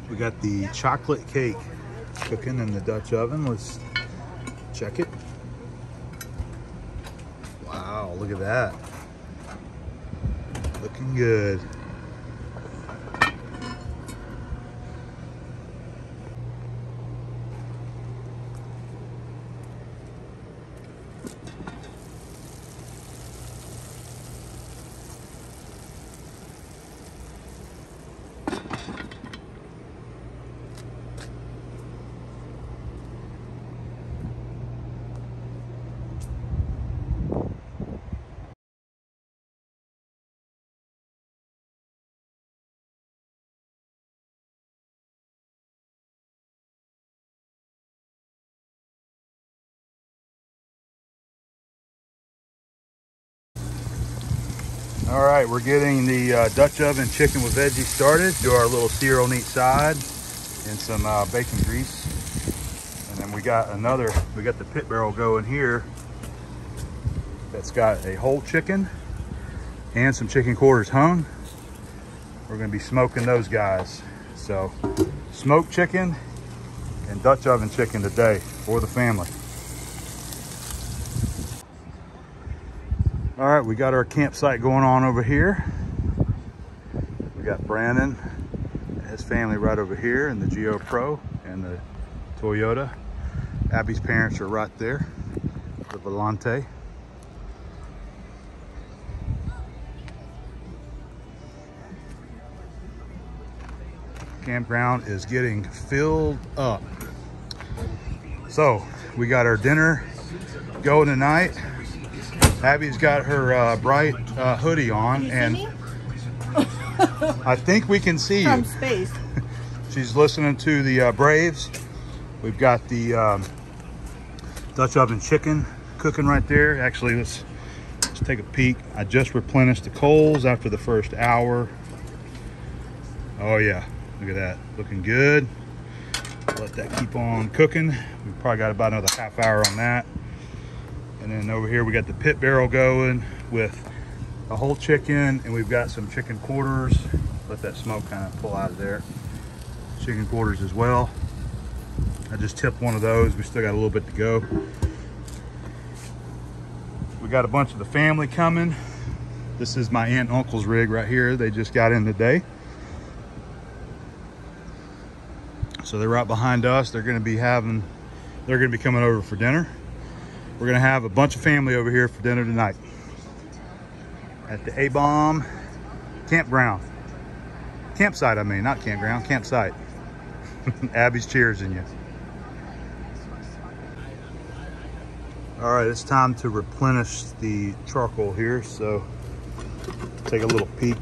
We got the chocolate cake cooking in the Dutch oven. Let's check it. Wow, look at that. Looking good. All right, we're getting the Dutch oven chicken with veggies started. Do our little sear on each side and some bacon grease. And then we got the pit barrel going here that's got a whole chicken and some chicken quarters hung. We're gonna be smoking those guys. So smoked chicken and Dutch oven chicken today for the family. All right, we got our campsite going on over here. We got Brandon and his family right over here in the GoPro and the Toyota. Abby's parents are right there, the Volante. Campground is getting filled up. So we got our dinner going tonight. Abby's got her bright hoodie on, and I think we can see you from space. She's listening to the Braves. We've got the Dutch oven chicken cooking right there. Actually, let's take a peek. I just replenished the coals after the first hour. Oh yeah, look at that, looking good. Let that keep on cooking. We've probably got about another half hour on that. And then over here we got the pit barrel going with a whole chicken, and we've got some chicken quarters. Let that smoke kind of pull out of there. Chicken quarters as well. I just tipped one of those. We still got a little bit to go. We got a bunch of the family coming. This is my aunt and uncle's rig right here. They just got in today. So they're right behind us. They're gonna be coming over for dinner. We're gonna have a bunch of family over here for dinner tonight at the A-Bomb campground. Campsite, I mean, not campground, campsite. Abby's cheersing you. All right, it's time to replenish the charcoal here, so take a little peek.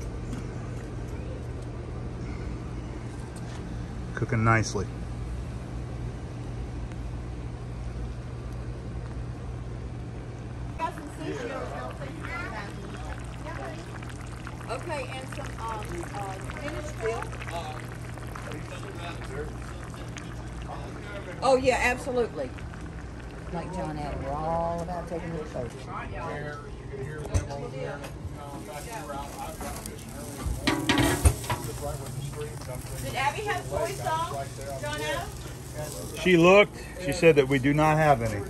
Cooking nicely. Okay, and some finished bill. Oh yeah, absolutely. Like John Adam, we're all about taking little photos. Did Abby have soy sauce, John Adam? She looked. She said that we do not have any.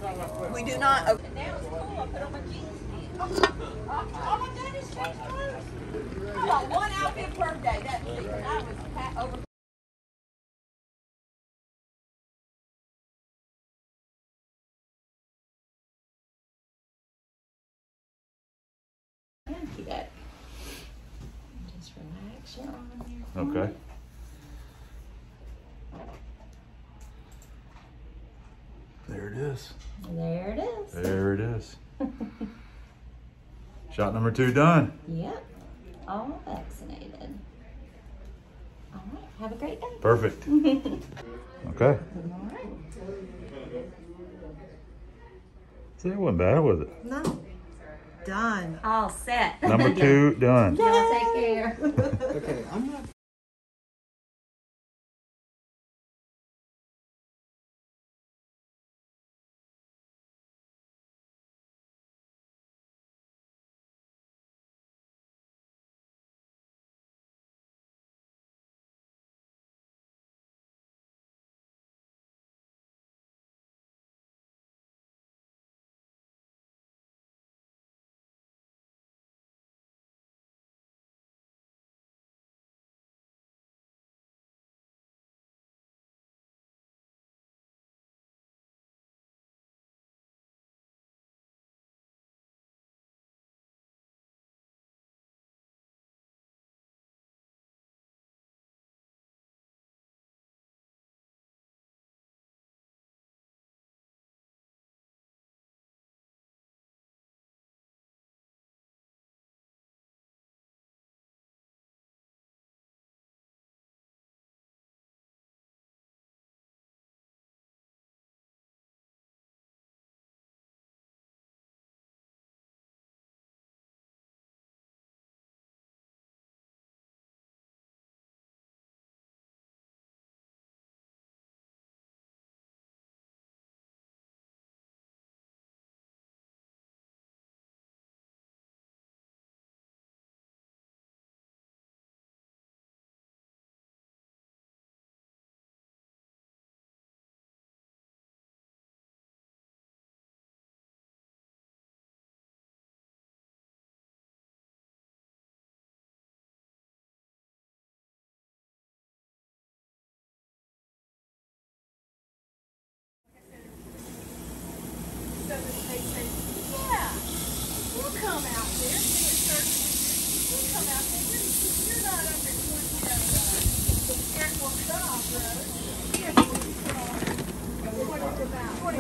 We do not. Okay. Now it's cool. I put on my jeans. Oh my goodness, change clothes. I got one outfit per day. That's it. I was over. Just relax your arm here. Okay. There it is. There it is. There it is. Shot number 2 done. Yep. All vaccinated. All right. Have a great day. Perfect. Okay. All right. See, it wasn't bad, was it? No. Done. All set. Number 2 done. Y'all take care. Okay, I'm not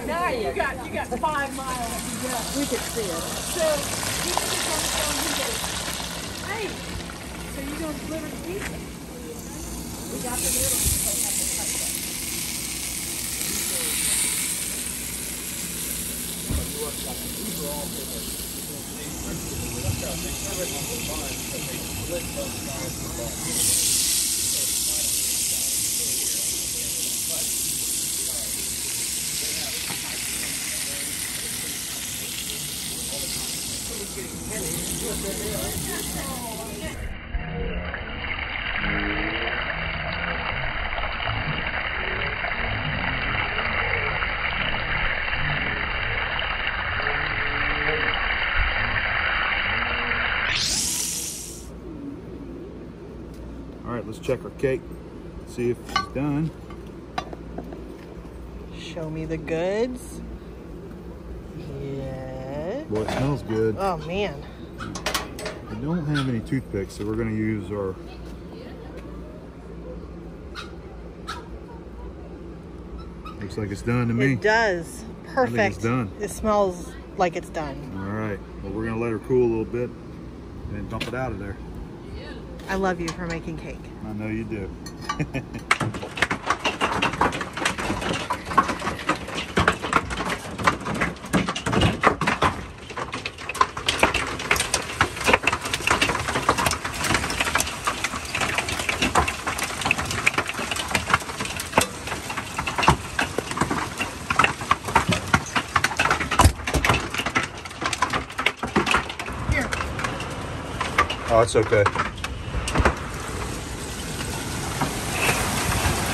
Now you got 5 miles. Yeah, we could see it. So he was on the phone. He goes, "Hey, so you gonna deliver the pizza?" We got the little. All right, let's check our cake, see if it's done. Show me the goods. Yes. Boy, it smells good. Oh man. We don't have any toothpicks, so we're gonna use our... Looks like it's done to me. It does. Perfect. I think it's done. It smells like it's done. All right, well, we're gonna let her cool a little bit and then dump it out of there. I love you for making cake. I know you do. Here. Oh, it's okay.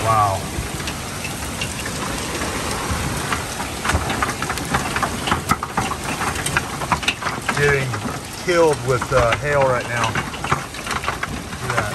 Wow. Getting killed with hail right now. Look at that.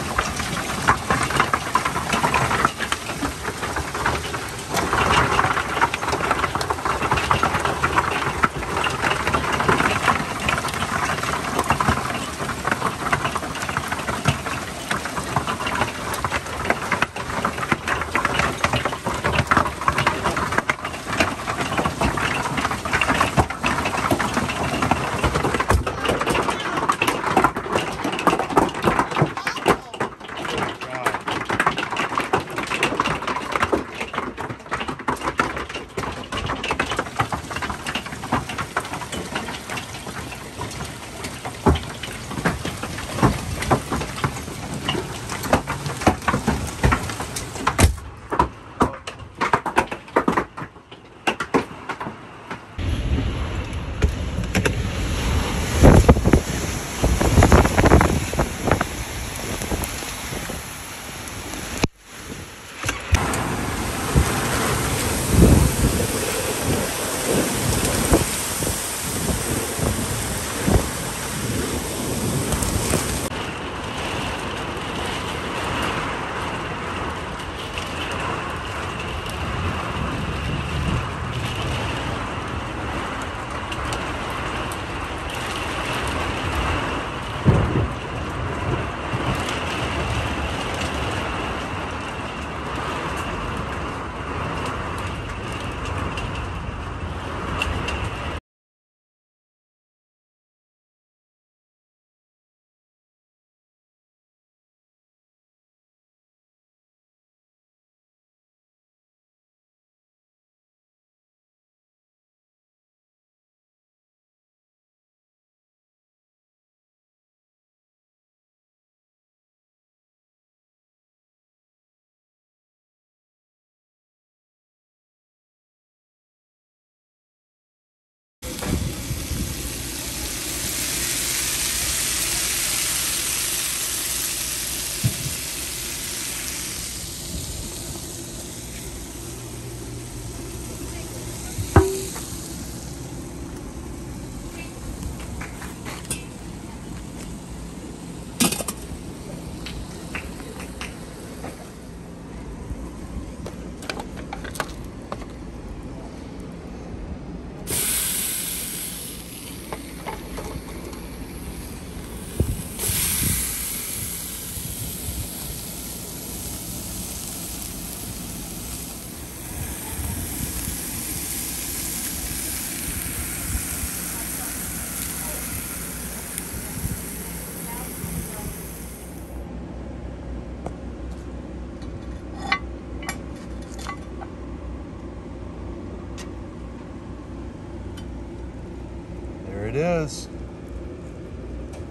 it is.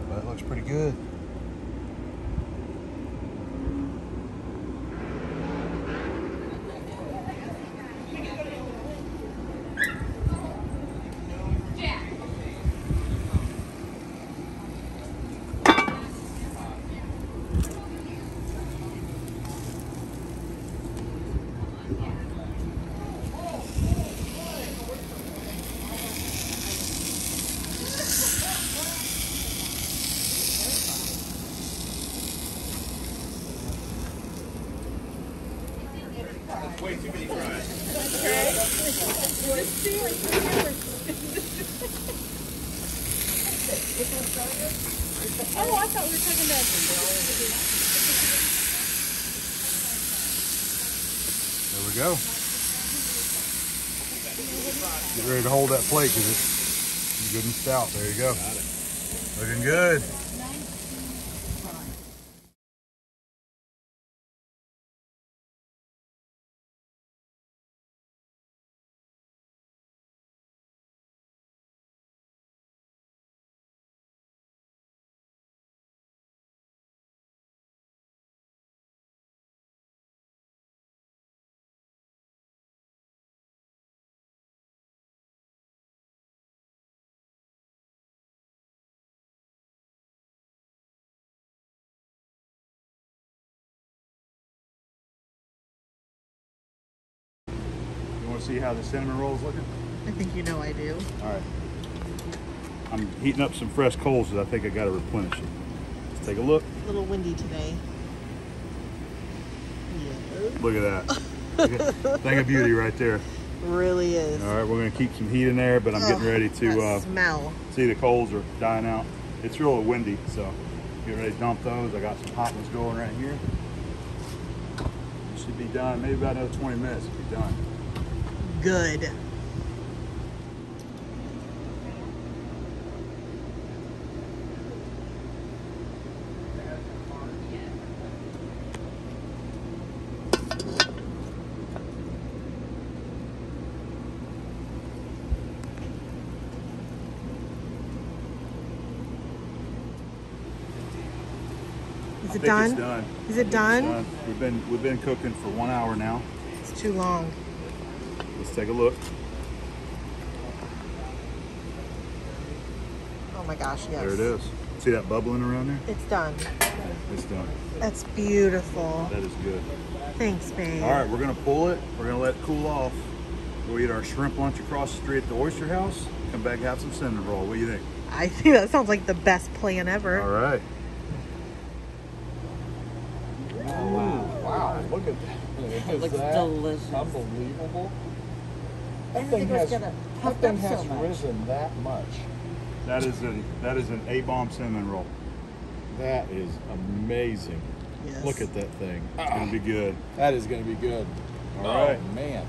That looks pretty good. Way too many fries. Okay. Just stealing from yours. Oh, I thought we were taking that. There we go. Get ready to hold that plate because it's good and stout. There you go. Looking good. You want to see how the cinnamon roll is looking? I think you know I do. All right. I'm heating up some fresh coals that I think I got to replenish it. Let's take a look. A little windy today. Yeah. Look at that. Thing of beauty right there. Really is. All right, we're going to keep some heat in there, but I'm getting ready to smell. see the coals are dying out. It's really windy, so get ready to dump those. I got some hot ones going right here. It should be done. Maybe about another 20 minutes it'll be done. Good. Is it done? It's done. Is it done? It's done. We've been cooking for 1 hour now. It's too long. Let's take a look. Oh my gosh, yes. There it is. See that bubbling around there? It's done. It's done. That's beautiful. That is good. Thanks, babe. All right, we're gonna pull it. We're gonna let it cool off. We'll eat our shrimp lunch across the street at the Oyster House. Come back, have some cinnamon roll. What do you think? I think that sounds like the best plan ever. All right. Wow, look at that. It looks delicious. Unbelievable. I That didn't thing think it was has, gonna that puff thing up has so much. risen that much. That is an A-bomb cinnamon roll. That is amazing. Yes. Look at that thing. It's gonna be good. That is going to be good. All right. Oh, man.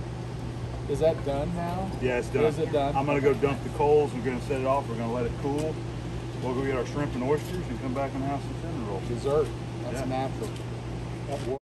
Is that done now? Yeah, it's done. Is it done? I'm gonna go dump the coals. We're gonna set it off. We're gonna let it cool. We'll go get our shrimp and oysters and come back and have some cinnamon rolls. Dessert. That's Yeah. natural. That